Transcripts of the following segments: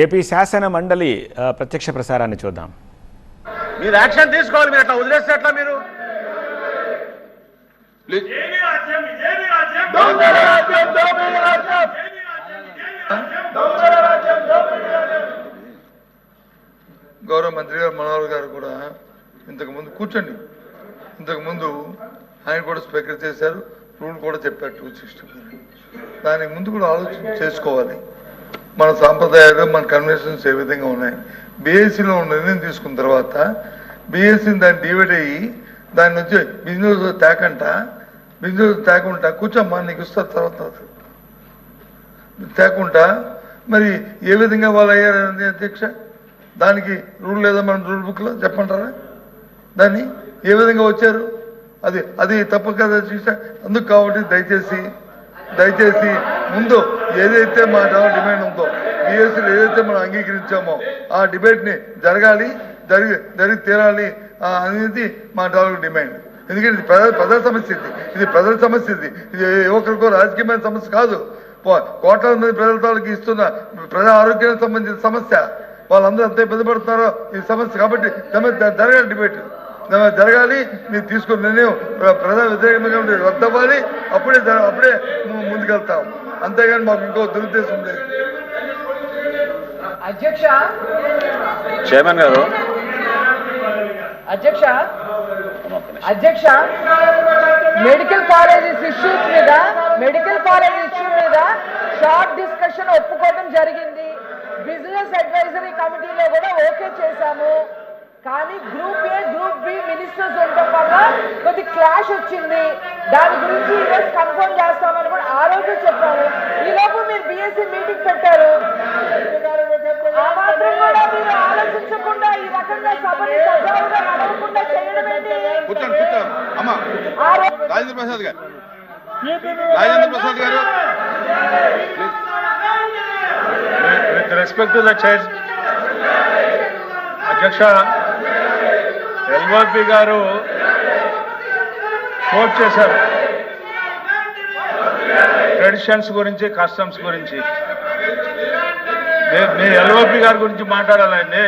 AP శాసన మండలి ప్రత్యక్ష ప్రసారాన్ని చూద్దాం. మీరు యాక్షన్ తీసుకోవాలి. మీరు అట్లా వదిలేస్తే ఎట్లా? మీరు గౌరవ మంత్రి గారు మనోహర్ గారు కూడా ఇంతకుముందు కూర్చోండి, ఇంతకుముందు ఆయన కూడా స్పీకర్ చేశారు, రూల్ కూడా చెప్పారు 260. దానికి ముందు కూడా ఆలోచన చేసుకోవాలి. మన సాంప్రదాయాలు మన కన్వెన్షన్స్ ఏ విధంగా ఉన్నాయి. బీఎస్సీలో నిర్ణయం తీసుకున్న తర్వాత బీఎస్సీని దాన్ని డివైడ్ అయ్యి దాని నుంచి బిజినెస్ తేకుండా కూర్చోమ్మా నీకు ఇస్తారు తర్వాత తేకుండా మరి ఏ విధంగా వాళ్ళు అయ్యారని అధ్యక్ష, దానికి రూల్ లేదా మన రూల్ బుక్లో చెప్పంటారా? దాన్ని ఏ విధంగా వచ్చారు? అది తప్పు కదా అధ్యక్ష. అందుకు కాబట్టి దయచేసి ముందు ఏదైతే మా డిమాండ్ ఉందో బీఎస్సీలో ఏదైతే మనం అంగీకరించామో ఆ డిబేట్ని జరిగి తీరాలి అనేది మా డిమాండ్. ఎందుకంటే ఇది ప్రజల సమస్య, ఇది ప్రజల సమస్య, ఇది యువకులకు రాజకీయమైన సమస్య కాదు. కోట్లాది మంది ప్రజల తాలూకు ఇస్తున్న ప్రజా ఆరోగ్యానికి సంబంధించిన సమస్య. వాళ్ళందరూ ఎంత ఇబ్బంది పడుతున్నారో ఈ సమస్య. కాబట్టి జరగాలి, డిబేట్ జరగాలి. మీరు తీసుకున్న నిర్ణయం ప్రజా వ్యతిరేకంగా రద్దవ్వాలి. అప్పుడే ముందుకెళ్తాం. అంతేగాని మాకు ఇంకో దురుద్దేశం లేదు. అధ్యక్ష చైర్మన్ గారు, అధ్యక్ష మెడికల్ కాలేజెస్ ఇష్యూ మీద షార్ట్ డిస్కషన్ ఒప్పుకోవడం జరిగింది. బిజినెస్ అడ్వైజరీ కమిటీలో కూడా ఓకే చేశాము. కానీ group A group B ministers ఉండటం వల్ల కొద్ది క్లాష్ వచ్చింది. దాని గురించి ఈరోజు కన్ఫర్మ్ చేస్తామని కూడా ఆ రోజు చెప్పాము. ఈలోపు మీరు బీఎస్సీ మీటింగ్ పెట్టారు. ఆ మాత్రం కూడా మీరు ఆలోచించకుండా ఈ రకంగా సభని సజావుగా నడవకుండా చేయడం ఏంటి? రాజేంద్ర ప్రసాద్ గారు With respect to the chair, అధ్యక్ష, ఎల్ఓపి గారు కోట్ చేశారు ట్రెడిషన్స్ గురించి, కస్టమ్స్ గురించి. మీ ఎల్ఓపి గారి గురించి మాట్లాడాలండి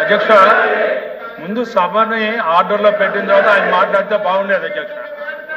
అధ్యక్ష. ముందు సభని ఆర్డర్లో పెట్టిన తర్వాత ఆయన మాట్లాడితే బాగుండేది అధ్యక్ష.